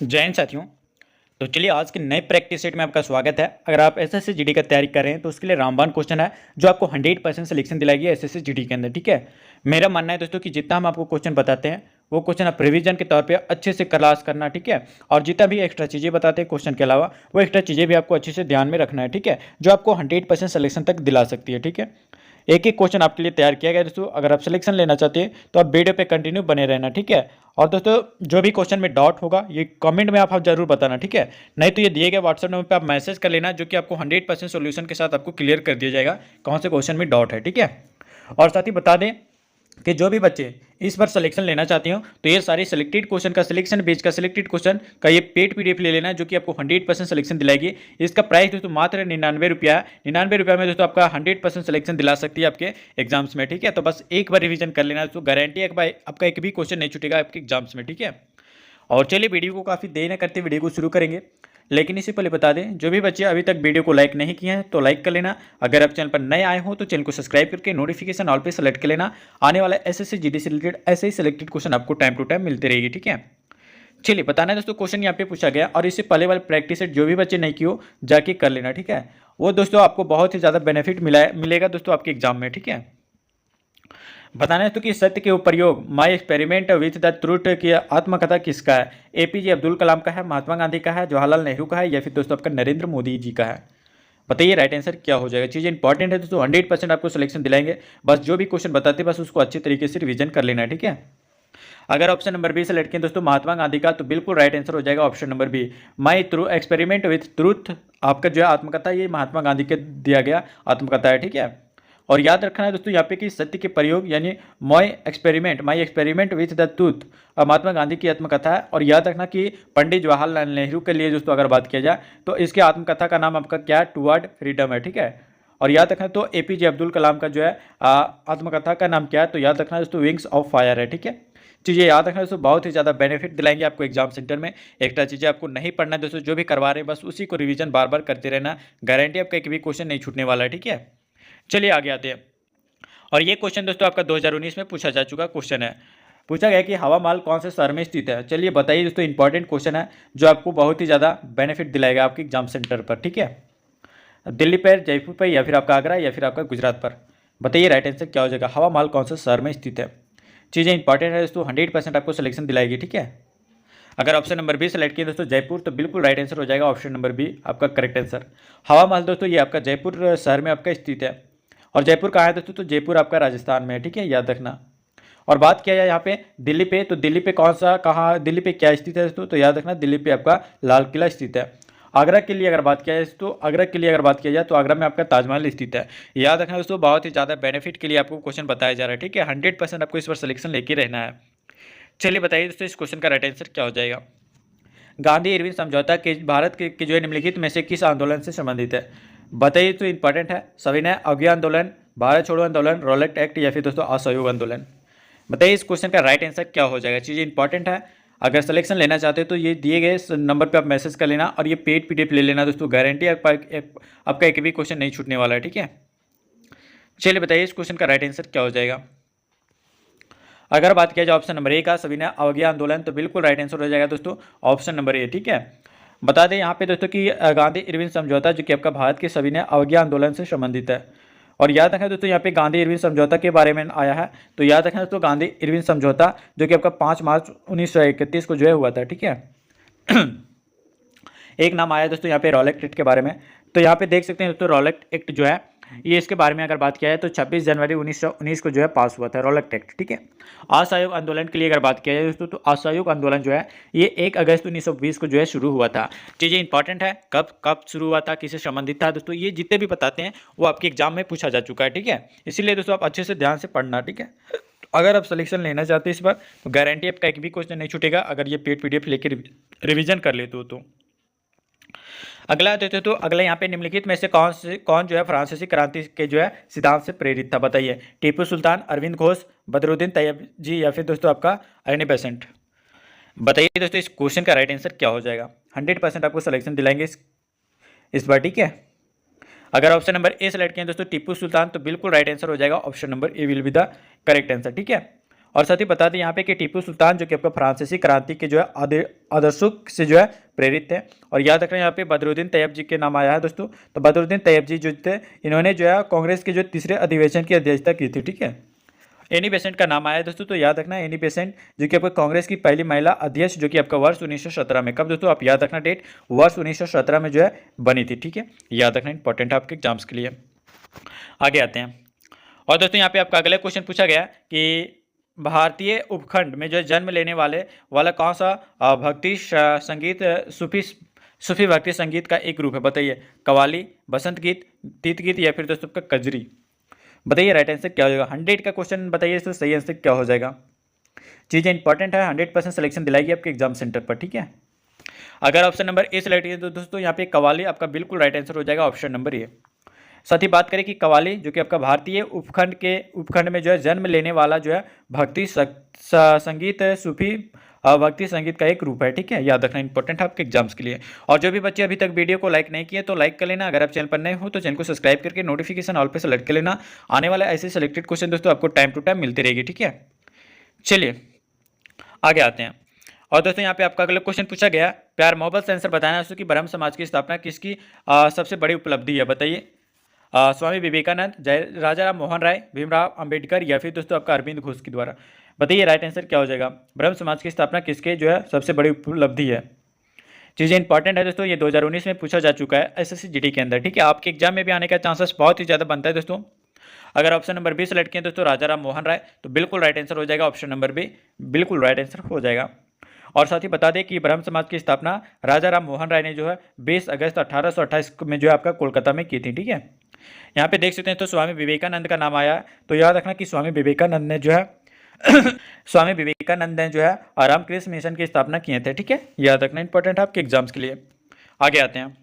जय हिंद साथियों। तो चलिए आज के नए प्रैक्टिस सेट में आपका स्वागत है। अगर आप एसएससी जीडी का तैयारी कर रहे हैं तो उसके लिए रामबाण क्वेश्चन है जो आपको 100% सिलेक्शन दिलाएगी एसएससी जीडी के अंदर। ठीक है, मेरा मानना है दोस्तों कि जितना हम आपको क्वेश्चन बताते हैं वो क्वेश्चन आप रिवीजन के तौर पे अच्छे से क्लास करना। ठीक है, और जितना भी एक्स्ट्रा चीज़ें बताते हैं क्वेश्चन के अलावा वो एक्स्ट्रा चीज़ें भी आपको अच्छे से ध्यान में रखना है। ठीक है, जो आपको 100% सिलेक्शन तक दिला सकती है। ठीक है, एक एक क्वेश्चन आपके लिए तैयार किया गया दोस्तों। अगर आप सिलेक्शन लेना चाहते हैं तो आप वीडियो पे कंटिन्यू बने रहना। ठीक है, और दोस्तों जो भी क्वेश्चन में डाउट होगा ये कमेंट में आप जरूर बताना। ठीक है, नहीं तो ये दिए गए व्हाट्सएप नंबर पे आप मैसेज कर लेना, जो कि आपको 100% सोल्यूशन के साथ आपको क्लियर कर दिया जाएगा कौन से क्वेश्चन में डाउट है। ठीक है, और साथ ही बता दें कि जो भी बच्चे इस बार सिलेक्शन लेना चाहते हो तो ये सारे सिलेक्टेड क्वेश्चन का सिलेक्शन पेज का सिलेक्टेड क्वेश्चन का ये पेड पीडीएफ ले लेना, जो कि आपको 100% सिलेक्शन दिलाएगी। इसका प्राइस दोस्तों मात्र 99 रुपया है। 99 रुपया में दोस्तों आपका 100% सिलेक्शन दिला सकती है आपके एग्जाम्स में। ठीक है, तो बस एक बार रिवीजन कर लेना दोस्तों, गारंटी है कि आपका एक भी क्वेश्चन नहीं छूटेगा आपके एग्जाम्स में। ठीक है, और चलिए वीडियो को काफ़ी देर न करते वीडियो को शुरू करेंगे, लेकिन इससे पहले बता दें जो भी बच्चे अभी तक वीडियो को लाइक नहीं किए हैं तो लाइक कर लेना। अगर आप चैनल पर नए आए हो तो चैनल को सब्सक्राइब करके नोटिफिकेशन ऑल पे सेलेक्ट कर लेना। आने वाला एसएससी जीडी से रिलेटेड ऐसे ही सिलेक्टेड क्वेश्चन आपको टाइम टू टाइम मिलते रहेगी। ठीक है, चलिए बताना है दोस्तों क्वेश्चन यहाँ पे पूछा गया, और इससे पहले वाले प्रैक्टिस सेट जो भी बच्चे नहीं किए हो जाके कर लेना। ठीक है, वो दोस्तों आपको बहुत ही ज़्यादा बेनिफिट मिलेगा दोस्तों आपके एग्जाम में। ठीक है, बताना है तो कि सत्य के प्रयोग माई एक्सपेरिमेंट विथ द ट्रूथ की आत्मकथा किसका है? एपीजे अब्दुल कलाम का है, महात्मा गांधी का है, जवाहरलाल नेहरू का है, या फिर दोस्तों आपका नरेंद्र मोदी जी का है? बताइए राइट आंसर क्या हो जाएगा। चीज़ें इंपॉर्टेंट है दोस्तों, 100% आपको सिलेक्शन दिलाएंगे। बस जो भी क्वेश्चन बताते हैं बस उसको अच्छे तरीके से रिवीजन कर लेना है। ठीक है, अगर ऑप्शन नंबर बी सेलेक्ट किए दोस्तों महात्मा गांधी का, तो बिल्कुल राइट आंसर हो जाएगा option number B, my through experiment with truth. आपका जो है आत्मकथा ये महात्मा गांधी के दिया गया आत्मकथा है। ठीक है, और याद रखना है दोस्तों यहाँ पे कि सत्य के प्रयोग यानी my experiment with the truth Mahatma Gandhi की आत्मकथा है। और याद रखना कि पंडित जवाहरलाल नेहरू के लिए दोस्तों अगर बात किया जाए तो इसके आत्मकथा का नाम आपका क्या है? टुवर्ड फ्रीडम है। ठीक है, और याद रखना तो एपीजे अब्दुल कलाम का जो है आत्मकथा का नाम क्या है? तो याद रखना दोस्तों विंग्स ऑफ फायर है। ठीक है, चीज़ें याद रखना दोस्तों, बहुत ही ज़्यादा बेनिफिट दिलाएंगे आपको एग्जाम सेंटर में। एक्स्ट्रा चीज़ें आपको नहीं पढ़ना है दोस्तों, जो भी करवा रहे हैं बस उसी को रिवीजन बार बार करते रहना, गारंटी आपका एक भी क्वेश्चन नहीं छूटने वाला है। ठीक है, चलिए आगे आते हैं। और ये क्वेश्चन दोस्तों आपका 2019 में पूछा जा चुका क्वेश्चन है। पूछा गया कि हवा महल कौन से शहर में स्थित है? चलिए बताइए दोस्तों, इंपॉर्टेंट क्वेश्चन है जो आपको बहुत ही ज़्यादा बेनिफिट दिलाएगा आपके एग्जाम सेंटर पर। ठीक है, दिल्ली पर, जयपुर पर, या फिर आपका आगरा, या फिर आपका गुजरात पर? बताइए राइट आंसर क्या हो जाएगा। हवा महल कौन से शहर में स्थित है? चीज़ें इंपॉर्टेंट है दोस्तों, 100% आपको सिलेक्शन दिलाएगी। ठीक है, अगर ऑप्शन नंबर बी सेलेक्ट किए दोस्तों जयपुर, तो बिल्कुल राइट आंसर हो जाएगा ऑप्शन नंबर बी आपका करेक्ट आंसर। हवा महल दोस्तों ये आपका जयपुर शहर में आपका स्थित है। और जयपुर कहाँ है दोस्तों? तो जयपुर आपका राजस्थान में है। ठीक है, याद रखना। और बात किया जाए यहाँ पे दिल्ली पे, तो दिल्ली पे कौन सा कहाँ दिल्ली पे क्या स्थित है दोस्तों? तो याद रखना दिल्ली पे आपका लाल किला स्थित है। आगरा के लिए अगर बात किया जाए तो आगरा के लिए अगर बात किया जाए तो आगरा में आपका ताजमहल स्थित है। याद रखना दोस्तों, बहुत ही ज़्यादा बेनिफिट के लिए आपको क्वेश्चन बताया जा रहा है। ठीक है, 100% आपको इस बार सिलेक्शन लेके रहना है। चलिए बताइए दोस्तों इस क्वेश्चन का राइट आंसर क्या हो जाएगा। गांधी इरविन समझौता के भारत के जो है निम्नलिखित में से किस आंदोलन से संबंधित है? बताइए, तो इंपॉर्टेंट है। सविनय अवज्ञा आंदोलन, भारत छोड़ो आंदोलन, रॉलेट एक्ट, या फिर दोस्तों असहयोग आंदोलन? बताइए इस क्वेश्चन का राइट आंसर क्या हो जाएगा। चीज़ें इंपॉर्टेंट है, अगर सिलेक्शन लेना चाहते हो तो ये दिए गए नंबर पे आप मैसेज कर लेना, और ये पेड पीडीएफ ले लेना दोस्तों, गारंटी आपका एक भी क्वेश्चन नहीं छूटने वाला है। ठीक है, चलिए बताइए इस क्वेश्चन का राइट आंसर क्या हो जाएगा। अगर बात किया जाए ऑप्शन नंबर ए का सविनय अवज्ञा आंदोलन, तो बिल्कुल राइट आंसर हो जाएगा दोस्तों ऑप्शन नंबर ए। ठीक है, बता दें यहाँ पे दोस्तों कि गांधी इरविन समझौता जो कि आपका भारत के सविनय अवज्ञा आंदोलन से संबंधित है। और याद रखें दोस्तों यहाँ पे गांधी इरविन समझौता के बारे में आया है, तो याद रखें दोस्तों गांधी इरविन समझौता जो कि आपका 5 मार्च 1931 को जो है हुआ था। ठीक है, एक नाम आया दोस्तों यहाँ पे रॉलेट एक्ट के बारे में, तो यहाँ पे देख सकते हैं दोस्तों रॉलेट एक्ट जो है ये इसके बारे में अगर बात किया जाए तो 26 जनवरी 1919 को जो है पास हुआ था रॉलेट एक्ट। ठीक है, असहयोग आंदोलन के लिए अगर बात किया जाए दोस्तों तो असहयोग आंदोलन जो है ये 1 अगस्त 1920 को जो है शुरू हुआ था। चीज़ें इंपॉर्टेंट है, कब कब शुरू हुआ था, किससे संबंधित था दोस्तों, ये जितने भी बताते हैं वो आपके एग्जाम में पूछा जा चुका है। ठीक है, इसीलिए दोस्तों आप अच्छे से ध्यान से पढ़ना। ठीक है, अगर आप सिलेक्शन लेना चाहते हैं इस बार तो गारंटी आपका एक भी क्वेश्चन नहीं छूटेगा अगर ये पेड पीडीएफ लेकर रिविजन कर लेते हो तो। अगला देते तो अगला यहाँ पे निम्नलिखित में से कौन जो है फ्रांसीसी क्रांति के जो है सिद्धांत से प्रेरित था? बताइए, टीपू सुल्तान, अरविंद घोष, बदरुद्दीन तैयब जी, या फिर दोस्तों आपका अरनी बेसेंट? बताइए दोस्तों इस क्वेश्चन का राइट आंसर क्या हो जाएगा। 100% आपको सिलेक्शन दिलाएंगे इस बार। ठीक है, अगर ऑप्शन नंबर ए सेलेक्ट किए दोस्तों टीपू सुल्तान, तो बिल्कुल राइट आंसर हो जाएगा option number A will be the correct answer. ठीक है, और साथ ही बता दें यहाँ पे कि टीपू सुल्तान जो कि आपका फ्रांसीसी क्रांति के जो है आदर्शों से जो है प्रेरित थे। और याद रखना यहाँ पे बदरुद्दीन तैयब जी के नाम आया है दोस्तों। तो बदरुद्दीन तैयब जी जो थे इन्होंने जो है कांग्रेस के जो तीसरे अधिवेशन की अध्यक्षता की थी, ठीक है। एनी बेसेंट का नाम आया है दोस्तों। तो याद रखना एनी बेसेंट जो कि आपका कांग्रेस की पहली महिला अध्यक्ष जो कि आपका वर्ष 1917 में, कब दोस्तों आप याद रखना डेट, वर्ष 1917 में जो है बनी थी, ठीक है। याद रखना इंपॉर्टेंट है आपके एग्जाम्स के लिए। आगे आते हैं और दोस्तों यहाँ पे आपका अगला क्वेश्चन पूछा गया कि भारतीय उपखंड में जो जन्म लेने वाला कौन सा भक्ति संगीत सूफी भक्ति संगीत का एक रूप है, बताइए। कव्वाली, बसंत गीत, तीत गीत या फिर दोस्तों आपका कजरी। बताइए राइट आंसर क्या हो जाएगा। 100 का क्वेश्चन बताइए, इसमें सही आंसर क्या हो जाएगा। चीज़ें इंपॉर्टेंट है, 100% सिलेक्शन दिलाएगी आपके एग्जाम सेंटर पर, ठीक है। अगर ऑप्शन नंबर ए सिलेक्ट किया तो दोस्तों यहाँ पे कव्वाली आपका बिल्कुल राइट आंसर हो जाएगा, ऑप्शन नंबर ए। साथ ही बात करें कि कव्वाली जो कि आपका भारतीय उपखंड में जो है जन्म लेने वाला जो है भक्ति संगीत सूफी भक्ति संगीत का एक रूप है, ठीक है। याद रखना इंपॉर्टेंट है आपके एग्जाम्स के लिए। और जो भी बच्चे अभी तक वीडियो को लाइक नहीं किए तो लाइक कर लेना। अगर आप चैनल पर नए हो तो चैनल को सब्सक्राइब करके नोटिफिकेशन ऑल पे सेलेक्ट कर लेना। आने वाले ऐसे सिलेक्टेड क्वेश्चन दोस्तों आपको टाइम टू टाइम मिलती रहेगी, ठीक है। चलिए आगे आते हैं और दोस्तों यहाँ पे आपका अगला क्वेश्चन पूछा गया, प्यार मोहब्बत से आंसर बताना है कि ब्रह्म समाज की स्थापना किसकी सबसे बड़ी उपलब्धि है, बताइए। स्वामी विवेकानंद, राजा राम मोहन राय, भीमराव अंबेडकर या फिर दोस्तों आपका अरविंद घोष के द्वारा। बताइए राइट आंसर क्या हो जाएगा। ब्रह्म समाज की स्थापना किसके जो है सबसे बड़ी उपलब्धि है। चीज़ें इंपॉर्टेंट है दोस्तों, ये 2019 में पूछा जा चुका है एसएससी जीडी के अंदर, ठीक है। आपके एग्जाम में भी आने का चांसेस बहुत ही ज़्यादा बनता है दोस्तों। अगर ऑप्शन नंबर बी सेलेक्ट किए दोस्तों राजा राम मोहन राय, तो बिल्कुल राइट आंसर हो जाएगा, ऑप्शन नंबर बी बिल्कुल राइट आंसर हो जाएगा। और साथ ही बता दें कि ब्रह्म समाज की स्थापना राजा राम मोहन राय ने जो है 20 अगस्त 1828 में जो है आपका कोलकाता में की थी, ठीक है। यहाँ पे देख सकते हैं तो स्वामी विवेकानंद का नाम आया, तो याद रखना कि स्वामी विवेकानंद ने जो है स्वामी विवेकानंद ने जो है रामकृष्ण मिशन की स्थापना किए थे, ठीक है। याद रखना इंपॉर्टेंट है आपके एग्जाम्स के लिए। आगे आते हैं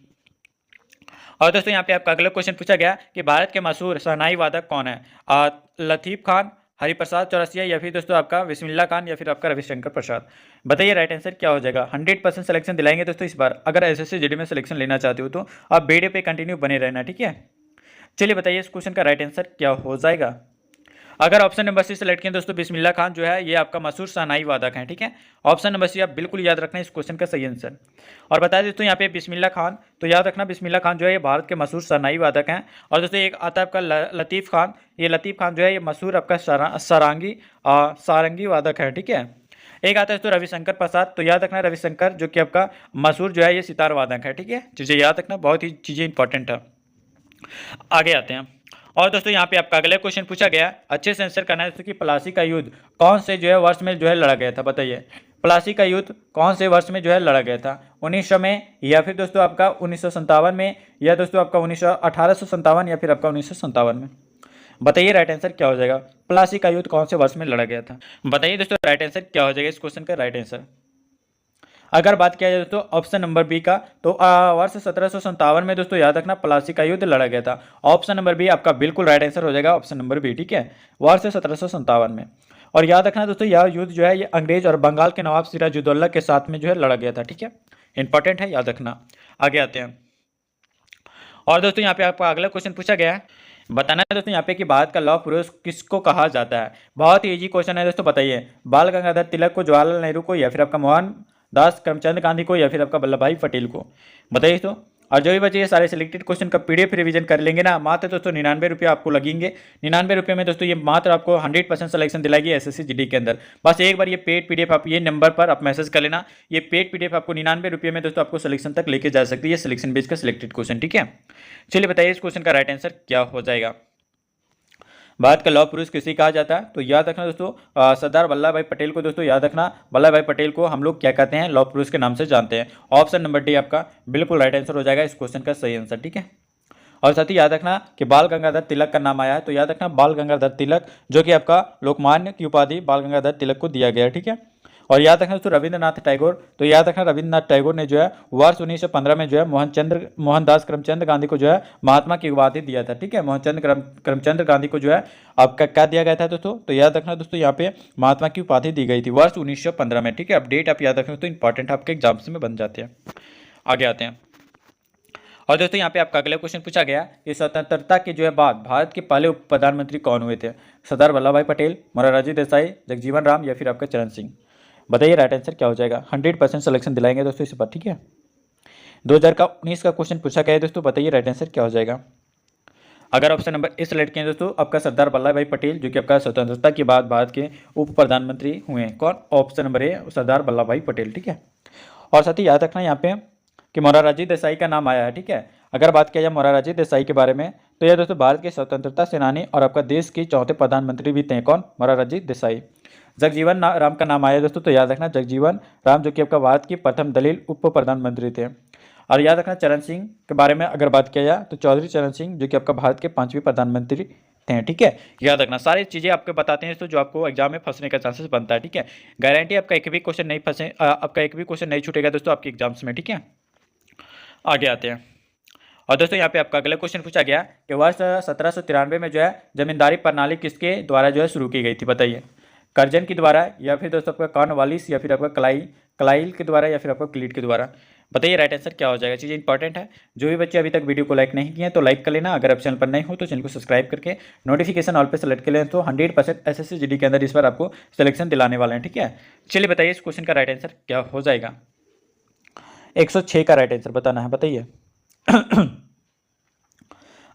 और दोस्तों यहाँ पे आपका अगला क्वेश्चन पूछा गया कि भारत के मशहूर शहनाई वादक कौन है। लतीफ़ खान, हरिप्रसाद चौरसिया या फिर दोस्तों आपका बिस्मिल्लाह खान या फिर आपका रविशंकर प्रसाद। बताइए राइट आंसर क्या हो जाएगा। 100% सिलेक्शन दिलाएंगे दोस्तों इस बार। अगर एसएससी जीडी में सिलेक्शन लेना चाहते हो तो आप वीडियो पे कंटिन्यू बने रहना, ठीक है। चलिए बताइए इस क्वेश्चन का राइट आंसर क्या हो जाएगा। अगर ऑप्शन नंबर सी सेलेक्ट किया दोस्तों बिस्मिल्लाह खान जो है ये आपका मशहूर शहनाई वादक है, ठीक है। ऑप्शन नंबर सी आप बिल्कुल याद रखना इस क्वेश्चन का सही आंसर। और बता दें दोस्तों यहाँ पे बिस्मिल्लाह खान, तो याद रखना बिस्मिल्लाह खान जो है ये भारत के मशहूर शहनाई वादक हैं। और दोस्तों एक आता है आपका लतीफ़ खान, ये लतीफ़ खान जो है ये मशहूर आपका सारंगी वादक है, ठीक है। एक आता है दोस्तों रविशंकर प्रसाद, तो याद रखना रविशंकर जो कि आपका मशहूर जो है ये सितार वादक है, ठीक है। चीज़ें याद रखना, बहुत ही चीज़ें इंपॉर्टेंट है। आगे आते हैं और दोस्तों यहाँ पे आपका अगला क्वेश्चन पूछा गया, अच्छे से आंसर करना है दोस्तों कि प्लासी का युद्ध कौन से जो है वर्ष में जो है लड़ा गया था, बताइए। प्लासी का युद्ध कौन से वर्ष में जो है लड़ा गया था, 1900 में या फिर दोस्तों आपका 1957 में या दोस्तों आपका 1857 या फिर आपका 1957 में। बताइए राइट आंसर क्या हो जाएगा। प्लासी का युद्ध कौन से वर्ष में लड़ा गया था, बताइए दोस्तों राइट आंसर क्या हो जाएगा इस क्वेश्चन का राइट आंसर। अगर बात किया जाए दोस्तों ऑप्शन नंबर बी का, तो वर्ष 1757 में दोस्तों याद रखना प्लासी का युद्ध लड़ा गया था। ऑप्शन नंबर बी आपका बिल्कुल राइट आंसर हो जाएगा, ऑप्शन नंबर बी, ठीक है। वर्ष 1757 में। और याद रखना दोस्तों यह युद्ध जो है ये अंग्रेज और बंगाल के नवाब सिराजुद्दौला के साथ में जो है लड़ा गया था, ठीक है। इंपॉर्टेंट है, याद रखना। आगे आते हैं और दोस्तों यहाँ पे आपका अगला क्वेश्चन पूछा गया है, बताना है दोस्तों यहाँ पे कि भारत का लौह पुरुष किसको कहा जाता है। बहुत ही इजी क्वेश्चन है दोस्तों, बताइए। बाल गंगाधर तिलक को, जवाहरलाल नेहरू को या फिर आपका मोहनदास करमचंद गांधी को या फिर आपका वल्लभ भाई पटेल को, बताइए तो। और जो भी बच्चे ये सारे सिलेक्टेड क्वेश्चन का पीडीएफ रिवीजन कर लेंगे ना, मात्र दोस्तों 99 रुपये आपको लगेंगे। 99 रुपये में दोस्तों ये मात्र आपको 100% सिलेक्शन दिलाएगी एसएससी जीडी के अंदर। बस एक बार ये पेड पीडीएफ आप ये नंबर पर आप मैसेज कर लेना, ये पेड पीडीएफ आपको 99 रुपये में दोस्तों आपको सिलेक्शन तक लेके जा सकती है, सिलेक्शन बेस का सिलेक्टेड क्वेश्चन, ठीक है। चलिए बताइए इस क्वेश्चन का राइट आंसर क्या हो जाएगा। भारत का लौह पुरुष किसे कहा जाता है, तो याद रखना दोस्तों सरदार वल्लभ भाई पटेल को। दोस्तों याद रखना वल्लभ भाई पटेल को हम लोग क्या कहते हैं, लौह पुरुष के नाम से जानते हैं। ऑप्शन नंबर डी आपका बिल्कुल राइट आंसर हो जाएगा इस क्वेश्चन का सही आंसर, ठीक है। और साथ ही याद रखना कि बाल गंगाधर तिलक का नाम आया है, तो याद रखना बाल गंगाधर तिलक जो कि आपका लोकमान्य की उपाधि बाल गंगाधर तिलक को दिया गया है, ठीक है। और याद रखना दोस्तों रविंद्रनाथ टैगोर, तो याद रखना रविंद्रनाथ टैगोर ने जो है वर्ष 1915 में जो है मोहनदास करमचंद गांधी को जो है महात्मा की उपाधि दिया था, ठीक है। करमचंद गांधी को जो है आपका क्या दिया गया था दोस्तों, तो याद रखना दोस्तों यहाँ पे महात्मा की उपाधि दी गई थी वर्ष 1915 में, ठीक है। अपडेट आप याद रखना तो इंपॉर्टेंट आपके एग्जाम्स में बन जाते हैं। आगे आते हैं और दोस्तों यहाँ पे आपका अगला क्वेश्चन पूछा गया कि स्वतंत्रता के जो है बाद भारत के पहले उप प्रधानमंत्री कौन हुए थे? सरदार वल्लभ भाई पटेल, मोरारजी देसाई, जगजीवन राम या फिर आपका चरण सिंह। बताइए राइट आंसर क्या हो जाएगा। 100% सिलेक्शन दिलाएंगे दोस्तों इस पर, ठीक है। 2019 का क्वेश्चन पूछा गया है दोस्तों, बताइए राइट आंसर क्या हो जाएगा। अगर ऑप्शन नंबर ए सेलेक्ट किए दोस्तों, आपका सरदार वल्लभ भाई पटेल जो कि आपका स्वतंत्रता के बाद भारत के उप प्रधानमंत्री हुए हैं। कौन? Option number A Sardar Vallabh भाई पटेल, ठीक है। और साथ ही याद रखना यहाँ पे कि मोरारजी देसाई का नाम आया है, ठीक है। अगर बात किया जाए मोरारजी देसाई के बारे में तो यह दोस्तों भारत के स्वतंत्रता सेनानी और आपका देश के चौथे प्रधानमंत्री भी थे। कौन? मोरारजी देसाई। जगजीवन राम का नाम आया दोस्तों, तो याद रखना जगजीवन राम जो कि आपका भारत के प्रथम दलित उप प्रधानमंत्री थे। और याद रखना चरण सिंह के बारे में अगर बात किया जाए तो चौधरी चरण सिंह जो कि आपका भारत के 5वें प्रधानमंत्री थे, ठीक है। याद रखना सारी चीज़ें आपको बताते हैं तो जो आपको एग्जाम में फंसने का चांसेस बनता है, ठीक है। गारंटी आपका एक भी क्वेश्चन नहीं फंसे, आपका एक भी क्वेश्चन नहीं छूटेगा दोस्तों आपके एग्जाम्स में, ठीक है। आगे आते हैं। और दोस्तों यहाँ पे आपका अगला क्वेश्चन पूछा गया कि वर्ष 1793 में जो है जमींदारी प्रणाली किसके द्वारा जो है शुरू की गई थी? बताइए। कर्जन के द्वारा या फिर दोस्तों आपका कॉर्नवालिस या फिर आपका क्लाइल के द्वारा या फिर आपका क्लीट के द्वारा। बताइए राइट आंसर क्या हो जाएगा। चीज़ें इंपॉर्टेंट है। जो भी बच्चे अभी तक वीडियो को लाइक नहीं किए हैं तो लाइक कर लेना। अगर आप चैनल पर नहीं हो तो चैनल को सब्सक्राइब करके नोटिफिकेशन ऑल पे सेलेक्ट कर लें, तो 100% एसएससी जीडी के अंदर इस बार आपको सिलेक्शन दिलाने वाले हैं, ठीक है। चलिए बताइए इस क्वेश्चन का राइट आंसर क्या हो जाएगा। 106 का राइट आंसर बताना है, बताइए।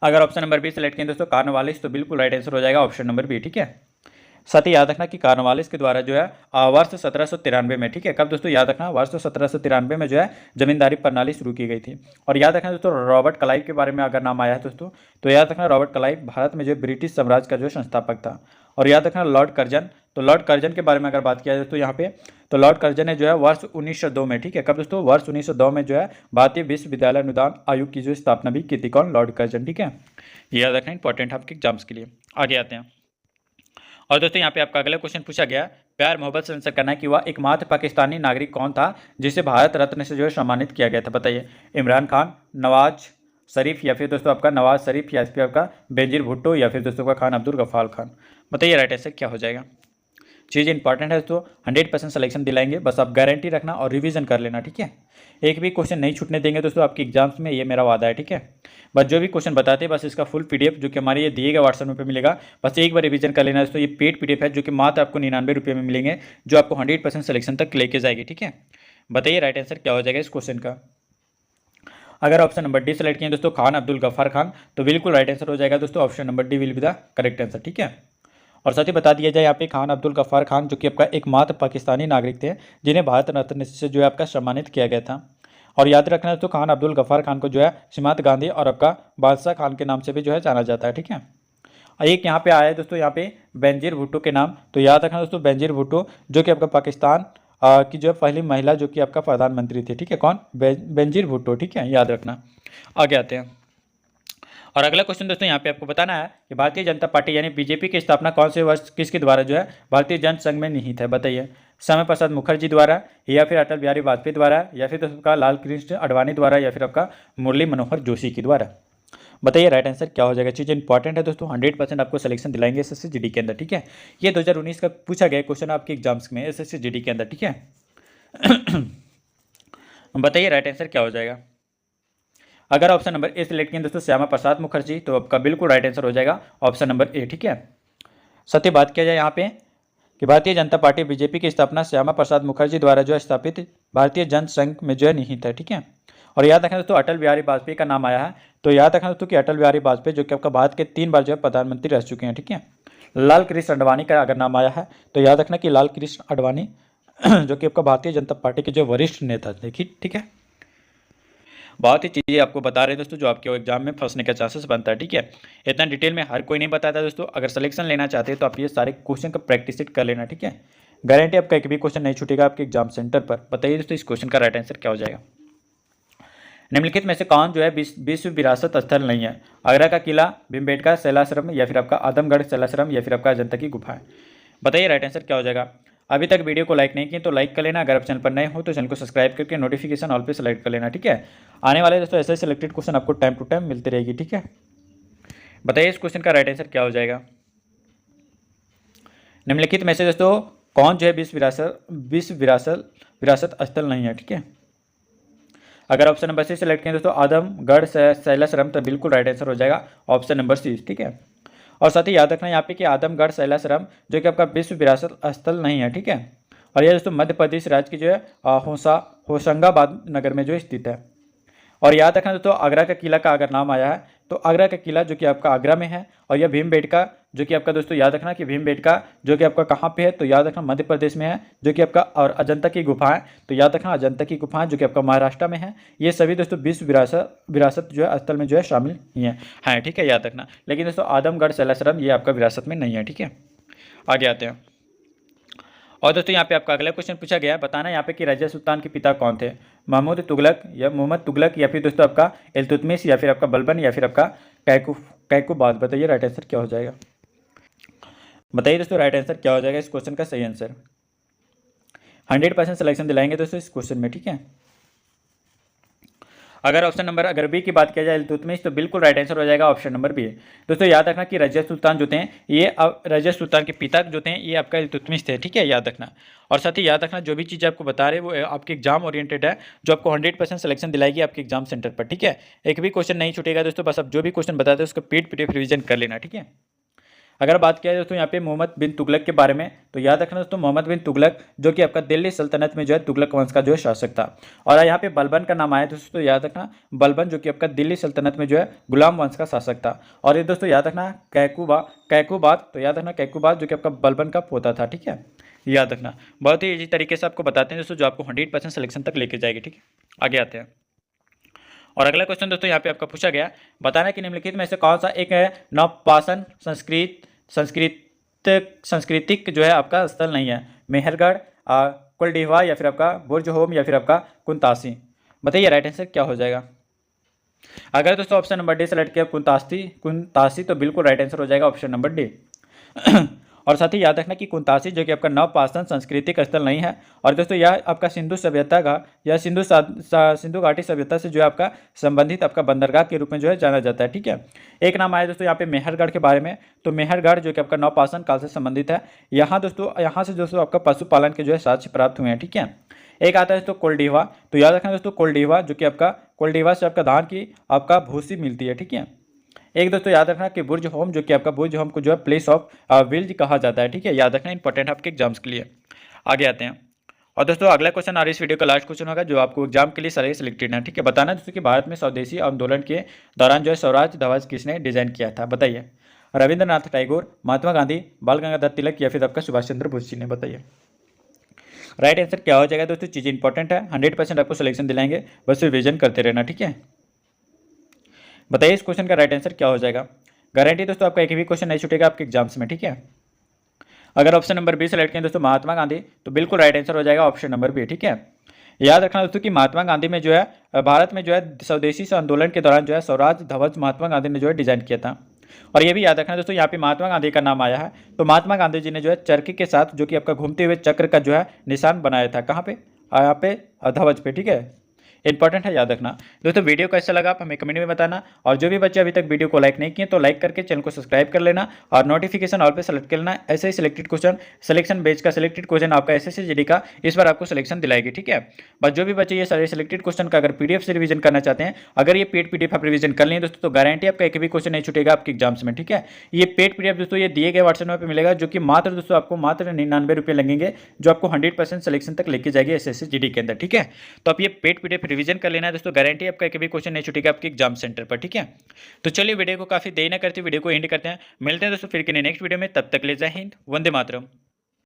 अगर ऑप्शन नंबर बी सेलेक्ट किए दोस्तों कॉर्नवालिस, तो बिल्कुल राइट आंसर हो जाएगा ऑप्शन नंबर बी, ठीक है। साथ ही याद रखना कि कॉर्नवालिस के द्वारा जो है वर्ष 1793 में, ठीक है। कब दोस्तों? याद रखना वर्ष 1793 में जो है जमींदारी प्रणाली शुरू की गई थी। और याद रखना दोस्तों रॉबर्ट क्लाइव के बारे में अगर नाम आया है दोस्तों, तो याद रखना रॉबर्ट क्लाइव भारत में जो ब्रिटिश साम्राज्य का जो संस्थापक था। और याद रखना लॉर्ड कर्जन, तो लॉर्ड कर्जन के बारे में अगर बात किया जाए दोस्तों यहाँ पे, तो लॉर्ड कर्जन ने जो है वर्ष 1902 में, ठीक है। कब दोस्तों? वर्ष 1902 में जो है भारतीय विश्वविद्यालय अनुदान आयोग की जो स्थापना भी की थी। कौन? लॉर्ड कर्जन, ठीक है। ये याद रखना इंपॉर्टेंट है आपके एग्जाम्स के लिए। आगे आते हैं। और दोस्तों यहाँ पे आपका अगला क्वेश्चन पूछा गया, प्यार मोहब्बत से आंसर करना है कि वह एकमात्र पाकिस्तानी नागरिक कौन था जिसे भारत रत्न से जो है सम्मानित किया गया था? बताइए। इमरान खान, नवाज शरीफ या फिर दोस्तों आपका नवाज शरीफ या फिर आपका बेनजीर भुट्टो या फिर दोस्तों का खान अब्दुल गफ्फार खान। बताइए राइट आंसर क्या हो जाएगा। चीज़ इंपॉर्टेंट है दोस्तों, 100% सिलेक्शन दिलाएंगे, बस आप गारंटी रखना और रिवीजन कर लेना, ठीक है। एक भी क्वेश्चन नहीं छूटने देंगे दोस्तों आपके एग्जाम्स में, ये मेरा वादा है, ठीक है। बस जो भी क्वेश्चन बताते हैं बस इसका फुल पीडीएफ जो कि हमारे ये दिए गए व्हाट्सएप पे मिलेगा, बस एक बार रिवीजन कर लेना दोस्तों। ये पेड पीडीएफ है जो कि मात्र आपको 99 रुपये में मिलेंगे, जो आपको 100% सिलेक्शन तक लेके जाएगी, ठीक है। बताइए राइट आंसर क्या हो जाएगा इस क्वेश्चन का। अगर ऑप्शन नंबर डी सेलेक्ट किए दोस्तों खान अब्दुल गफ्फार खान, तो बिल्कुल राइट आंसर हो जाएगा दोस्तों option number D will be the correct answer, ठीक है। और साथ ही बता दिया जाए यहाँ पे खान अब्दुल गफ्फार खान जो कि आपका एकमात्र पाकिस्तानी नागरिक थे जिन्हें भारत रत्न से जो है आपका सम्मानित किया गया था। और याद रखना दोस्तों खान अब्दुल गफ्फार खान को जो है सीमांत गांधी और आपका बादशाह खान के नाम से भी जो है जाना जाता है, ठीक है। एक यहाँ पे आया है दोस्तों यहाँ पे बेनजीर भुट्टो के नाम, तो याद रखना दोस्तों बेनजीर भुट्टो जो कि आपका पाकिस्तान की जो पहली महिला जो कि आपका प्रधानमंत्री थी, ठीक है। कौन? बेनजीर भुट्टो, ठीक है, याद रखना। आगे आते हैं। और अगला क्वेश्चन दोस्तों यहाँ पे आपको बताना है कि भारतीय जनता पार्टी यानी बीजेपी की स्थापना कौन से वर्ष किसके द्वारा जो है भारतीय जन संघ में निहित है? बताइए। श्यामा प्रसाद मुखर्जी द्वारा या फिर अटल बिहारी वाजपेयी द्वारा या फिर दोस्तों आपका लाल कृष्ण आडवाणी द्वारा या फिर आपका मुरली मनोहर जोशी के द्वारा। बताइए राइट आंसर क्या हो जाएगा। चीज़ इंपॉर्टेंट है दोस्तों, 100% आपको सिलेक्शन दिलाएंगे एसएससी जीडी के अंदर, ठीक है। ये 2019 का पूछा गया क्वेश्चन आपके एग्जाम्स में एसएससी जीडी के अंदर, ठीक है। बताइए राइट आंसर क्या हो जाएगा। अगर ऑप्शन नंबर ए सिलेक्ट किए दोस्तों श्यामा प्रसाद मुखर्जी, तो आपका बिल्कुल राइट आंसर हो जाएगा ऑप्शन नंबर ए, ठीक है। सत्य बात किया जाए यहाँ पे कि भारतीय जनता पार्टी बीजेपी की स्थापना श्यामा प्रसाद मुखर्जी द्वारा जो है स्थापित भारतीय जन संघ में जो है निहित है, ठीक है। और याद रखना दोस्तों अटल बिहारी वाजपेयी का नाम आया है, तो याद रखना दोस्तों कि अटल बिहारी वाजपेयी जो कि आपका भारत के 3 बार जो है प्रधानमंत्री रह चुके हैं, ठीक है। लाल कृष्ण आडवाणी का अगर नाम आया है तो याद रखना कि लाल कृष्ण आडवाणी जो कि आपका भारतीय जनता पार्टी के जो वरिष्ठ नेता थे, ठीक है। बहुत ही चीज़ें आपको बता रहे हैं दोस्तों जो आपके एग्जाम में फंसने का चांसेस बनता है, ठीक है। इतना डिटेल में हर कोई नहीं बताता दोस्तों। अगर सिलेक्शन लेना चाहते हैं तो आप ये सारे क्वेश्चन का प्रैक्टिस कर लेना, ठीक है। गारंटी आपका एक भी क्वेश्चन नहीं छूटेगा आपके एग्जाम सेंटर पर। बताइए दोस्तों इस क्वेश्चन का राइट आंसर क्या हो जाएगा। निम्नलिखित में से कौन जो है विश्व विरासत स्थल नहीं है? आगरा का किला, भीमबेटका शैलाश्रम या फिर आपका आदमगढ़ शैलाश्रम या फिर आपका अजंता की गुफाएं। बताइए राइट आंसर क्या हो जाएगा। अभी तक वीडियो को लाइक नहीं किए तो लाइक कर लेना। अगर आप चैनल पर नए हो तो चैनल को सब्सक्राइब करके नोटिफिकेशन ऑल पे सेलेक्ट कर लेना, ठीक है। आने वाले दोस्तों ऐसे सिलेक्टेड क्वेश्चन आपको टाइम टू टाइम मिलती रहेगी, ठीक है। बताइए इस क्वेश्चन का राइट आंसर क्या हो जाएगा। निम्नलिखित में से दोस्तों कौन जो है विश्व विरासत स्थल नहीं है, ठीक है। अगर ऑप्शन नंबर सी सेलेक्ट करें दोस्तों आदमगढ़ शैलाश्रम, तो बिल्कुल राइट आंसर हो जाएगा ऑप्शन नंबर सी, ठीक है। और साथ ही याद रखना यहाँ पे कि आदमगढ़ शैलाश्रम जो कि आपका विश्व विरासत स्थल नहीं है, ठीक है। और यह दोस्तों मध्य प्रदेश राज्य की जो है होशंगाबाद नगर में जो स्थित है। और याद रखना दोस्तों आगरा का किला का अगर नाम आया है तो आगरा का किला जो कि आपका आगरा में है, और यह भीमबेटका जो कि आपका दोस्तों याद रखना कि भीमबेटका जो कि आपका कहाँ पे है, तो याद रखना मध्य प्रदेश में है जो कि आपका, और अजंता की गुफाएं, तो याद रखना अजंता की गुफाएं जो कि आपका महाराष्ट्र में है। ये सभी दोस्तों विश्व विरासत जो है स्थल में जो है शामिल ही हैं, ठीक है, याद रखना। लेकिन दोस्तों आदमगढ़ शैलाश्रम ये आपका विरासत में नहीं है, ठीक है। आगे आते हैं। और दोस्तों यहाँ पे आपका अगला क्वेश्चन पूछा गया है, बताना यहाँ पे कि रजिया सुल्तान के पिता कौन थे, महमूद तुगलक या मोहम्मद तुगलक, या फिर दोस्तों आपका इल्तुतमिश, या फिर आपका बलबन, या फिर आपका कैकुबाद। बताइए राइट आंसर क्या हो जाएगा। बताइए दोस्तों राइट आंसर क्या हो जाएगा इस क्वेश्चन का सही आंसर। 100% सिलेक्शन दिलाएंगे दोस्तों इस क्वेश्चन में, ठीक है। अगर बी की बात किया जाए इल्तुतमिश, तो बिल्कुल राइट आंसर हो जाएगा ऑप्शन नंबर बी। दोस्तों याद रखना कि रजिया सुल्तान जो थे ये रजिया सुल्तान के पिता जो थे ये आपका इल्तुतमिश थे, ठीक है, याद रखना। और साथ ही याद रखना जो भी चीज़ आपको बता रहे वो आपके एग्जाम ओरिएंटेड है, जो आपको 100% सिलेक्शन दिलाएगी आपके एग्जाम सेंटर पर, ठीक है। एक भी क्वेश्चन नहीं छूटेगा दोस्तों, बस आप जो भी क्वेश्चन बताते हैं उसको PDF रिविजन कर लेना, ठीक है। अगर बात किया जाए दोस्तों यहाँ पे मोहम्मद बिन तुगलक के बारे में, तो याद रखना दोस्तों मोहम्मद बिन तुगलक जो कि आपका दिल्ली सल्तनत में जो है तुगलक वंश का जो है शासक था। और यहाँ पे बलबन का नाम आया दोस्तों, याद रखना बलबन जो कि आपका दिल्ली सल्तनत में जो है गुलाम वंश का शासक था। और ये दोस्तों याद रखना कैकुबाद, तो याद रखना कैकुबाद जो कि आपका बलबन का पोता था, ठीक है, याद रखना। बहुत ही इजी तरीके से आपको बताते हैं दोस्तों, जो आपको 100% सिलेक्शन तक लेके जाएगी, ठीक है। आगे आते हैं। और अगला क्वेश्चन दोस्तों यहाँ पे आपका पूछा गया, बताना कि निम्नलिखित में से कौन सा एक नवपाषाण सांस्कृतिक जो है आपका स्थल नहीं है, मेहरगढ़, कुलडीहा, या फिर आपका बुर्ज होम, या फिर आपका कुंतासी। बताइए राइट आंसर क्या हो जाएगा। अगर दोस्तों ऑप्शन नंबर डी सेलेक्ट किया कुंतासी, तो बिल्कुल राइट आंसर हो जाएगा ऑप्शन नंबर डी। और साथ ही याद रखना कि कुंतासी जो कि आपका नवपाषाण सांस्कृतिक स्थल नहीं है, और दोस्तों यह आपका सिंधु सभ्यता का या सिंधु घाटी सभ्यता से जो है आपका संबंधित आपका बंदरगाह के रूप में जो है जाना जाता है, ठीक है। एक नाम आया दोस्तों यहाँ पे मेहरगढ़ के बारे में, तो मेहरगढ़ जो कि आपका नवपाषाण काल से संबंधित है। यहाँ से दोस्तों आपका पशुपालन के जो है साक्ष्य प्राप्त हुए हैं, ठीक है। एक आता है दोस्तों कोल्डीहा, तो याद रखना दोस्तों कोल्डीहा जो कि आपका कोल्डीहा से आपका धान की आपका भूसी मिलती है, ठीक है। एक दोस्तों याद रखना कि बुर्ज होम जो कि आपका बुर्ज होम को जो है प्लेस ऑफ विल्ज कहा जाता है, ठीक है, याद रखना, इंपॉर्टेंट आपके एग्जाम्स के लिए। आगे आते हैं। और दोस्तों अगला क्वेश्चन और इस वीडियो का लास्ट क्वेश्चन होगा जो आपको एग्जाम के लिए सारे सिलेक्टेड है, ठीक है। बताना दोस्तों कि भारत में स्वदेशी आंदोलन के दौरान जो है स्वराज ध्वज किसने डिजाइन किया था। बताइए रविंद्रनाथ टैगोर, महात्मा गांधी, बाल गंगाधर तिलक, या फिर आपका सुभाष चंद्र बोस जी ने। बताइए राइट आंसर क्या हो जाएगा दोस्तों। चीज़ें इंपॉर्टेंट है, 100% आपको सिलेक्शन दिलाएंगे, बस रिविजन करते रहना, ठीक है। बताइए इस क्वेश्चन का राइट आंसर क्या हो जाएगा। गारंटी दोस्तों आपका एक भी क्वेश्चन नहीं छूटेगा आपके एग्जाम्स में, ठीक है। अगर ऑप्शन नंबर बी सेलेक्ट करें दोस्तों महात्मा गांधी, तो बिल्कुल राइट आंसर हो जाएगा ऑप्शन नंबर बी, ठीक है। याद रखना दोस्तों कि महात्मा गांधी में जो है भारत में जो है स्वदेशी आंदोलन के दौरान जो है स्वराज ध्वज महात्मा गांधी ने जो है डिजाइन किया था। और ये भी याद रखना दोस्तों यहाँ पे महात्मा गांधी का नाम आया है, तो महात्मा गांधी जी ने जो है चरखी के साथ जो कि आपका घूमते हुए चक्र का जो है निशान बनाया था, कहाँ पे, यहाँ पे ध्वज पे, ठीक है, इंपॉर्टेंट है, याद रखना। दोस्तों वीडियो कैसा लगा आप हमें कमेंट में बताना, और जो भी बच्चे अभी तक वीडियो को लाइक नहीं किए तो लाइक करके चैनल को सब्सक्राइब कर लेना, और नोटिफिकेशन ऑल पे सेलेक्ट कर लेना। ऐसे ही सिलेक्टेड क्वेश्चन सिलेक्शन बेच का सिलेक्टेड क्वेश्चन आपका SSC GD का इस बार आपको सिलेक्शन दिलाएगी, ठीक है। बस जो भी बच्चे ये सारे सिलेक्टेड क्वेश्चन का अगर PDF से रिवीजन करना चाहते हैं, अगर ये पेड PDF आप रिवीजन कर लें दोस्तों, तो गारंटी आपका एक भी क्वेश्चन नहीं छूटेगा आपके एग्जाम्स में, ठीक है। ये पेड PDF दोस्तों ये दिए गए व्हाट्सएप पर मिलेगा, जो कि मात्र दोस्तों आपको मात्र 99 रुपये लगेंगे, जो आपको 100% सिलेक्शन तक लेके जाएगी SSC GD के अंदर, ठीक है। तो आप ये पेड PDF रिवीजन कर लेना है दोस्तों, गारंटी आपका एक भी क्वेश्चन नहीं छूटेगा आपके एग्जाम सेंटर पर, ठीक है। तो चलिए वीडियो को काफी देर न करते वीडियो को एंड करते हैं, मिलते हैं दोस्तों फिर के नेक्स्ट वीडियो में, तब तक ले जय हिंद, वंदे मातरम।